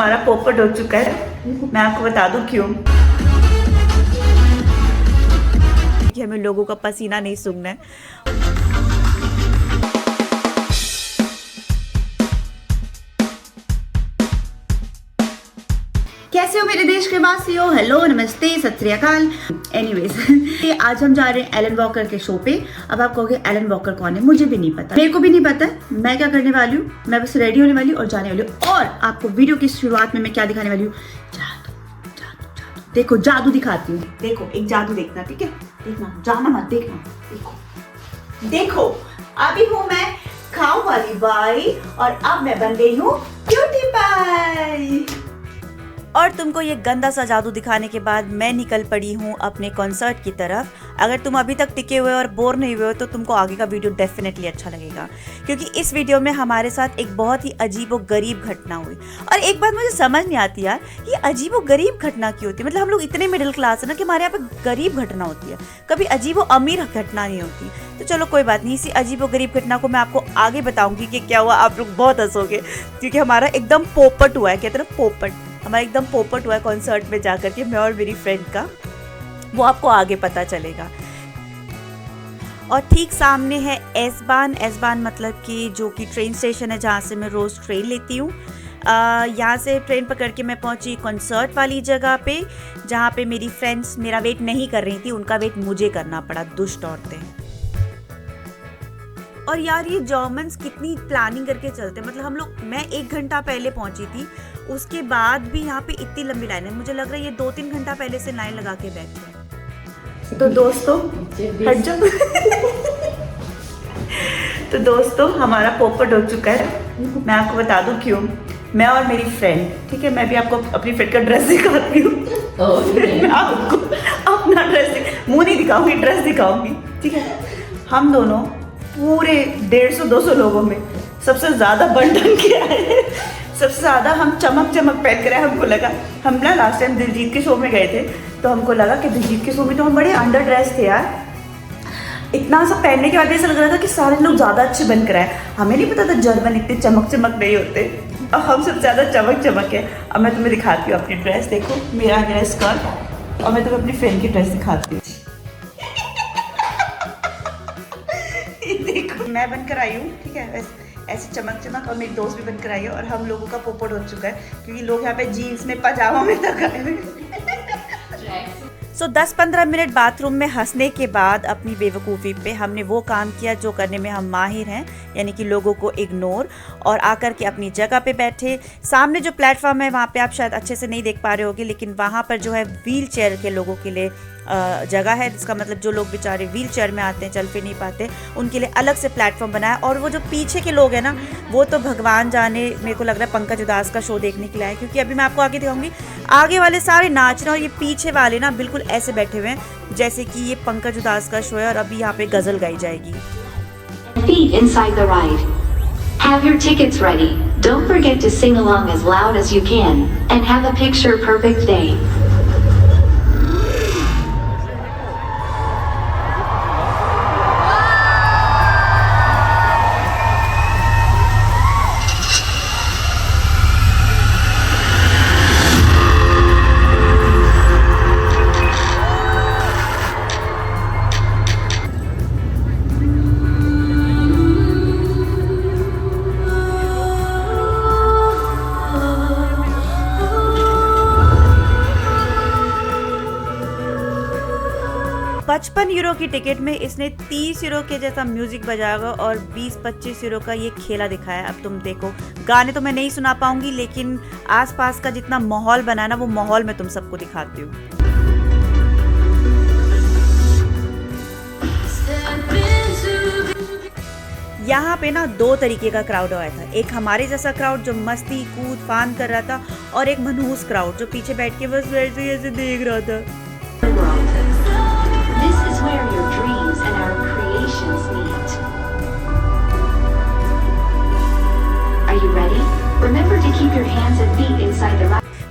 हमारा पोपट हो चुका है। मैं आपको बता दूं क्यों। कि हमें लोगों का पसीना नहीं सूंघना है। कैसे हो मेरे देश के वासियों? हेलो, नमस्ते, सत श्री अकाल। एनीवेज आज हम जा रहे हैं एलन वॉकर के शो पे। अब आप कहोगे एलन वॉकर कौन है? मुझे भी नहीं पता, मेरे को भी नहीं पता है। मैं क्या करने वाली हूँ, मैं बस रेडी होने वाली हूँ और जाने वाली हूँ। और आपको वीडियो की शुरुआत में मैं क्या दिखाने वाली हूँ? जादू, जादू, जादू। देखो जादू दिखाती हूँ। देखो एक जादू देखना, ठीक है? देखना, जाना मत, देखना। देखो देखो, अभी हूँ मैं खाऊ वाली बाई और अब मैं बन गई हूँ क्यूटी पाई। और तुमको ये गंदा सा जादू दिखाने के बाद मैं निकल पड़ी हूँ अपने कॉन्सर्ट की तरफ। अगर तुम अभी तक टिके हुए और बोर नहीं हुए हो तो तुमको आगे का वीडियो डेफिनेटली अच्छा लगेगा, क्योंकि इस वीडियो में हमारे साथ एक बहुत ही अजीब और गरीब घटना हुई। और एक बात मुझे समझ नहीं आती यार, ये अजीब और गरीब घटना क्यों होती है? मतलब हम लोग इतने मिडिल क्लास है ना कि हमारे यहाँ पे गरीब घटना होती है, कभी अजीब और अमीर घटना नहीं होती। तो चलो कोई बात नहीं, इसी अजीब और गरीब घटना को मैं आपको आगे बताऊंगी कि क्या हुआ। आप लोग बहुत हंसोगे क्योंकि हमारा एकदम पोपट हुआ है। कहते हैं पोपट, हमारा एकदम पोपट हुआ है कॉन्सर्ट में जाकर के, मैं और मेरी फ्रेंड का। वो आपको आगे पता चलेगा। और ठीक सामने है एस-बान। एस-बान मतलब कि जो कि ट्रेन स्टेशन है जहाँ से मैं रोज़ ट्रेन लेती हूँ। यहाँ से ट्रेन पकड़ के मैं पहुँची कॉन्सर्ट वाली जगह पे, जहाँ पे मेरी फ्रेंड्स मेरा वेट नहीं कर रही थी, उनका वेट मुझे करना पड़ा। दुष्ट औरतें। और यार ये जर्मन्स कितनी प्लानिंग करके चलते हैं। मतलब हम लोग, मैं 1 घंटा पहले पहुंची थी, उसके बाद भी यहाँ पे इतनी लंबी लाइन है। मुझे लग रहा है ये 2-3 घंटा पहले से लाइन लगा के बैठे हैं। तो दोस्तों हट जाओ। तो दोस्तों हमारा पोपट हो चुका है। मैं आपको बता दूं क्यों। मैं और मेरी फ्रेंड, ठीक है, मैं भी आपको अपनी फ्रेंड का ड्रेस दिखाती हूँ। मैं आपको अपना ड्रेस, मुँह नहीं दिखाऊंगी, ड्रेस दिखाऊंगी, ठीक है। हम दोनों पूरे 150-200 लोगों में सबसे ज्यादा बंटन के आए। सबसे ज्यादा हम चमक पहन कर आए। हमको लगा, हम ना लास्ट टाइम दिलजीत के शो में गए थे, तो हमको लगा कि दिलजीत के शो में तो हम बड़े अंडर ड्रेस थे यार। इतना सब पहनने के बाद ऐसा लग रहा था कि सारे लोग ज्यादा अच्छे बन कर आए। हमें नहीं पता था जर्मन इतने चमक नहीं होते। अब हम सबसे ज्यादा चमक है। अब मैं तुम्हें दिखाती हूँ अपनी ड्रेस। देखो मेरा है स्कर्ट, और मैं तुम्हें अपनी फ्रेंड की ड्रेस दिखाती हूँ। देखो मैं बनकर आई हूँ, ठीक है, ऐसे चमक, और मेरी दोस्त भी बनकर आई है। और हम लोगों का पोपट हो चुका है क्योंकि लोग यहाँ पे जीन्स में, पजामा में तक आए हुए। 10-15 मिनट बाथरूम में हंसने के बाद अपनी बेवकूफ़ी पे हमने वो काम किया जो करने में हम माहिर हैं, यानी कि लोगों को इग्नोर, और आकर के अपनी जगह पे बैठे। सामने जो प्लेटफॉर्म है वहाँ पे आप शायद अच्छे से नहीं देख पा रहे होगे, लेकिन वहाँ पर जो है व्हील चेयर के लोगों के लिए जगह है। जिसका मतलब जो लोग बेचारे व्हील चेयर में आते हैं, चल फिर नहीं पाते, उनके लिए अलग से प्लेटफॉर्म बनाया। और वो जो पीछे के लोग हैं ना, वो तो भगवान जाने, मेरे को लग रहा है पंकज उदास का शो देखने के लिए आए, क्योंकि अभी मैं आपको आगे दिखाऊंगी। आगे वाले सारे नाच रहे हैं और ये पीछे वाले ना बिल्कुल ऐसे बैठे हुए हैं जैसे कि ये पंकज उदास का शो है और अभी यहाँ पे गजल गाई जाएगी। Feet inside the ride. Have your tickets ready. Don't forget to sing along as loud as you can, and have a picture perfect day. €55 की टिकट में इसने €30 के जैसा म्यूजिक बजाया और 20-25 यूरो का ये खेला दिखाया। अब तुम देखो, गाने तो मैं नहीं सुना पाऊंगी, लेकिन आसपास का जितना माहौल बना ना, वो माहौल मैं तुम सबको दिखाती हूँ। यहाँ पे ना 2 तरीके का क्राउड आया था। एक हमारे जैसा क्राउड जो मस्ती कूद फान कर रहा था, और एक मनहूस क्राउड जो पीछे बैठ के बस वैसे ही ऐसे देख रहा था।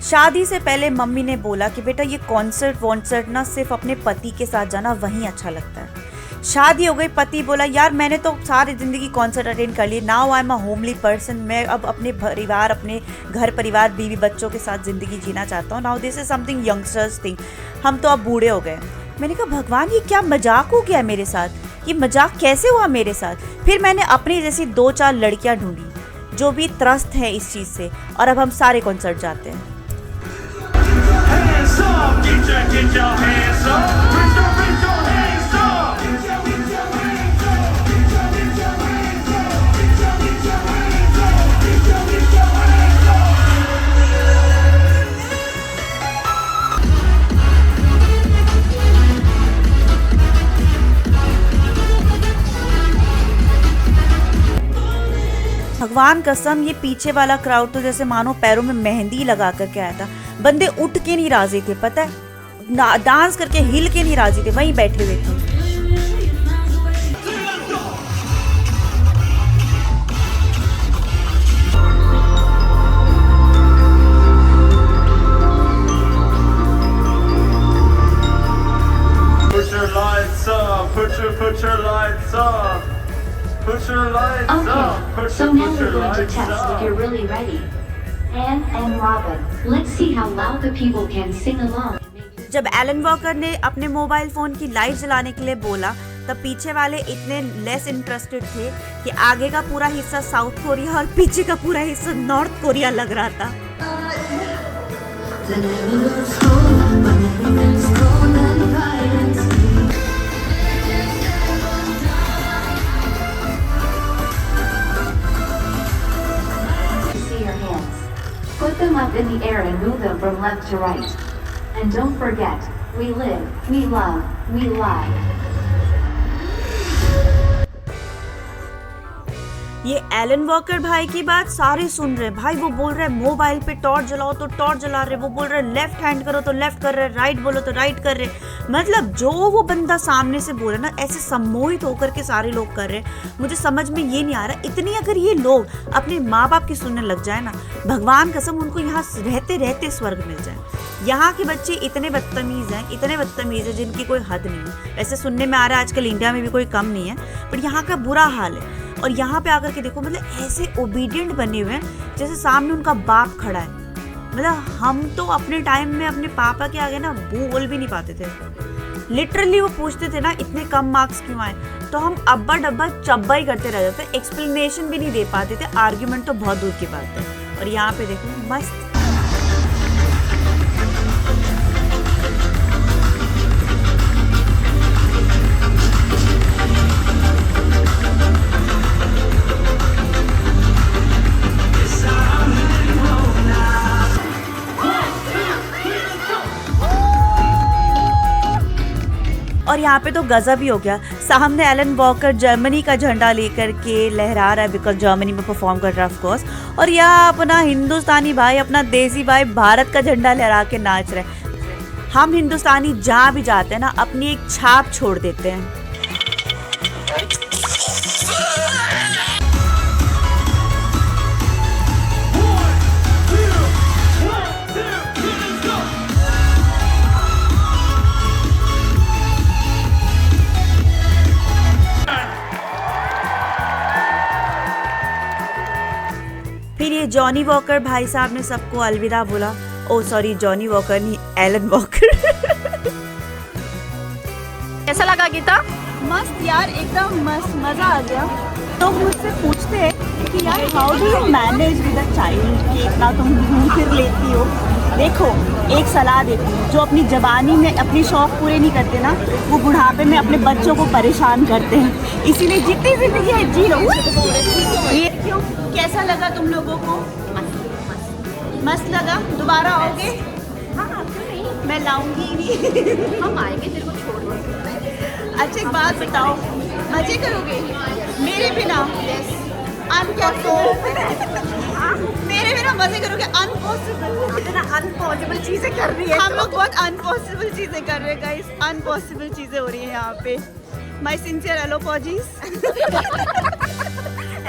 शादी से पहले मम्मी ने बोला कि बेटा ये कॉन्सर्ट वॉन्सर्ट ना सिर्फ अपने पति के साथ जाना, वहीं अच्छा लगता है। शादी हो गई, पति बोला यार मैंने तो सारी ज़िंदगी कॉन्सर्ट अटेंड कर लिए, now I am a homely person, मैं अब अपने परिवार, अपने घर परिवार, बीवी बच्चों के साथ ज़िंदगी जीना चाहता हूँ, now this is something youngsters thing, हम तो अब बूढ़े हो गए। मैंने कहा भगवान ये क्या मजाक हो गया मेरे साथ, ये मजाक कैसे हुआ मेरे साथ। फिर मैंने अपनी जैसी 2-4 लड़कियाँ ढूंढी जो भी त्रस्त है इस चीज़ से, और अब हम सारे कॉन्सर्ट जाते हैं। Hands up, get your hands up. Put your hands up. भगवान कसम ये पीछे वाला क्राउड तो जैसे मानो पैरों में मेहंदी लगा करके आया था। बंदे उठ के नहीं राजी थे, पता है, डांस करके हिल के नहीं राजी थे, वहीं बैठे हुए थे। Put your lights up. Put your lights up. Put your lights Okay, up. Put so now we're your going to lights test if up. you're really ready. Anne and Robin, let's see how loud the people can sing along. जब Alan Walker ने अपने mobile phone की light जलाने के लिए बोला, तब पीछे वाले इतने लेस इंटरेस्टेड थे कि आगे का पूरा हिस्सा साउथ कोरिया और पीछे का पूरा हिस्सा नॉर्थ कोरिया लग रहा था। See your hands. Put them up in the air and move them from left to right. And don't forget, we live, we love, we lie. ये एलन वॉकर भाई की बात सारे सुन रहे हैं। भाई वो बोल रहे हैं मोबाइल पे टॉर्च जलाओ तो टॉर्च जला रहे, वो बोल रहे हैं लेफ्ट हैंड करो तो लेफ्ट कर रहे, राइट बोलो तो राइट कर रहे। मतलब जो वो बंदा सामने से बोल रहा है ना, ऐसे सम्मोहित होकर के सारे लोग कर रहे हैं। मुझे समझ में ये नहीं आ रहा, इतनी अगर ये लोग अपने माँ बाप की सुनने लग जाए ना, भगवान कसम उनको यहाँ रहते रहते स्वर्ग मिल जाए। यहाँ के बच्चे इतने बदतमीज़ हैं जिनकी कोई हद नहीं है। वैसे सुनने में आ रहा है आजकल इंडिया में भी कोई कम नहीं है, पर यहाँ का बुरा हाल है। और यहाँ पे आकर के देखो, मतलब ऐसे ओबीडियंट बने हुए हैं जैसे सामने उनका बाप खड़ा है। मतलब हम तो अपने टाइम में अपने पापा के आगे ना बोल भी नहीं पाते थे। लिटरली वो पूछते थे ना इतने कम मार्क्स क्यों आए, तो हम अब्बा डब्बा चब्बा ही करते रह जाते, एक्सप्लेनेशन भी नहीं दे पाते थे। आर्ग्यूमेंट तो बहुत दूर की बात है। और यहाँ पे देखो मस्त और यहाँ पे तो गजब ही हो गया। सामने एलन वॉकर जर्मनी का झंडा लेकर के लहरा रहा है, बिकॉज जर्मनी में परफॉर्म कर रहा है ऑफ कोर्स। और यहाँ अपना हिंदुस्तानी भाई, अपना देसी भाई भारत का झंडा लहरा के नाच रहे हैं। हम हिंदुस्तानी जहाँ भी जाते हैं ना, अपनी एक छाप छोड़ देते हैं। फिर ये जॉनी वॉकर भाई साहब ने सबको अलविदा बोला। ओ सॉरी, जॉनी वॉकर नहीं, एलन वॉकर। कैसा लगा गीता? मस्त यार, एकदम मस्त, मजा आ गया। तो मुझसे पूछते हैं कि यार how do you manage with a child, कि इतना तुम घूम फिर लेती हो। देखो एक सलाह देती हूँ, जो अपनी जवानी में अपने शौक पूरे नहीं करते ना, वो बुढ़ापे में अपने बच्चों को परेशान करते हैं। इसीलिए जितनी जिंदगी है जी लो। ये क्यों, कैसा लगा तुम लोगों को? मस्त लगा। दोबारा आओगे? हाँ, क्यों नहीं? मैं लाऊंगी नहीं। हम आएंगे, तेरे को छोड़ देंगे। अच्छा एक बात बताओ, मजे करोगे मेरे बिना? मेरे बिना मजे करोगे? अनपॉसिबल, इतना अनपॉसिबल चीजें कर रही है। हम लोग बहुत अनपॉसिबल चीजें कर रहे हैं गाइस, अनपॉसिबल चीजें हो रही हैं यहाँ पे। My sincere एलोपॉजीज,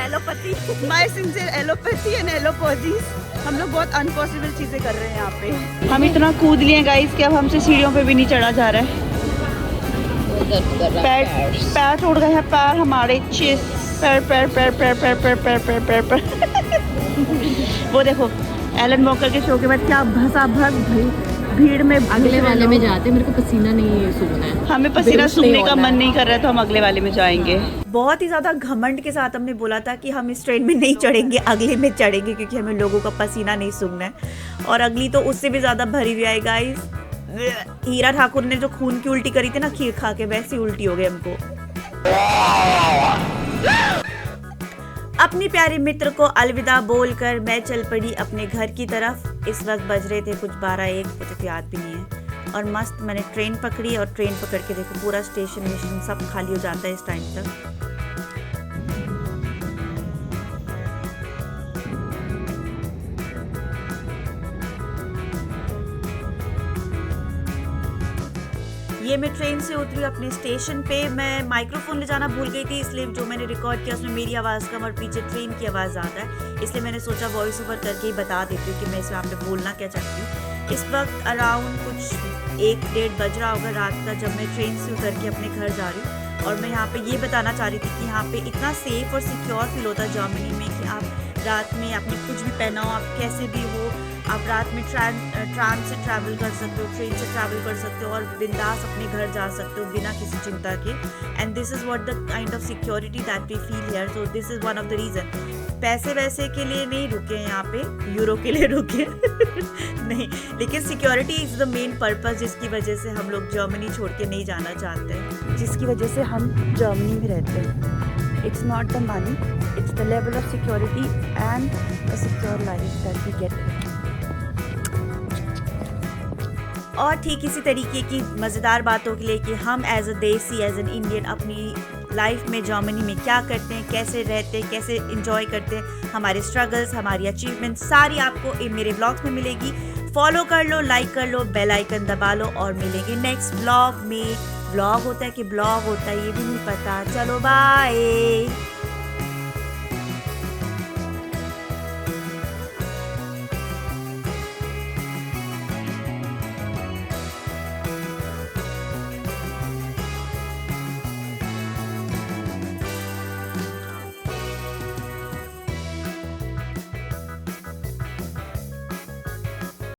allopathy, my sincere allopathy and एलोपॉजीज। हम लोग बहुत अनपॉसिबल चीजें कर रहे हैं यहाँ पे। हम इतना कूद लिए गाइस कि अब हमसे सीढ़ियों पे भी नहीं चढ़ा जा रहा है। पैर टूट गए हैं, पैर हमारे पैर पैर पैर पैर पैर पैर पैर पैर पैर पैर वो देखो एलन वॉकर के शो के बाद क्या भसा भस भीड़ में अगले वाले में जाते, मेरे को पसीना नहीं सूखना है, हमें पसीना सूखने का मन नहीं कर रहा तो हम अगले वाले में जाएंगे। बहुत ही ज्यादा घमंड के साथ हमने बोला था कि हम इस ट्रेन में नहीं चढ़ेंगे, अगले में चढ़ेंगे क्योंकि हमें लोगों का पसीना नहीं सूखना है। और अगली तो उससे भी ज्यादा भरी हुई आई गाइस। हीरा ठाकुर ने जो खून की उल्टी करी थी ना खीर खा के, वैसी उल्टी हो गई हमको। अपनी प्यारे मित्र को अलविदा बोलकर मैं चल पड़ी अपने घर की तरफ। इस वक्त बज रहे थे कुछ 12-1, मुझे याद भी नहीं है। और मस्त मैंने ट्रेन पकड़ी और ट्रेन पकड़ के देखो पूरा स्टेशन मिशन सब खाली हो जाता है इस टाइम तक। ये मैं ट्रेन से उतरी अपने स्टेशन पे। मैं माइक्रोफोन ले जाना भूल गई थी, इसलिए जो मैंने रिकॉर्ड किया उसमें मेरी आवाज़ कम और पीछे ट्रेन की आवाज़ ज़्यादा है, इसलिए मैंने सोचा वॉइस ओवर करके ही बता देती हूँ कि मैं इस वहाँ पे बोलना क्या चाहती हूँ। इस वक्त अराउंड कुछ 1-1:30 बज रहा होगा रात का जब मैं ट्रेन से उतर के अपने घर जा रही हूँ। और मैं यहाँ पे ये बताना चाह रही थी कि यहाँ पे इतना सेफ और सिक्योर फील होता है जर्मनी में कि आप रात में आपने कुछ भी पहना हो, आप कैसे भी हो, आप रात में ट्राम से ट्रैवल कर सकते हो, ट्रेन से ट्रैवल कर सकते हो और बिंदास अपने घर जा सकते हो बिना किसी चिंता के। And this is what the kind of security that we feel here. So this is one of the reason. पैसे वैसे के लिए नहीं रुके यहाँ पे, यूरो के लिए रुके नहीं, लेकिन security is the main purpose जिसकी वजह से हम लोग जर्मनी छोड़ के नहीं जाना चाहते हैं, जिसकी वजह से हम जर्मनी में रहते हैं। It's not the money, it's the level of security and the secure life that we get. और ठीक इसी तरीके की मज़ेदार बातों के लिए कि हम एज अ देसी, एज एन इंडियन अपनी लाइफ में जर्मनी में क्या करते हैं, कैसे रहते हैं, कैसे इंजॉय करते हैं, हमारे स्ट्रगल्स, हमारी अचीवमेंट्स सारी आपको मेरे व्लॉग्स में मिलेगी। फॉलो कर लो, लाइक कर लो, बेल आइकन दबा लो और मिलेंगे नेक्स्ट व्लॉग में। व्लॉग होता है कि ब्लॉग होता है ये भी नहीं पता। चलो बाय।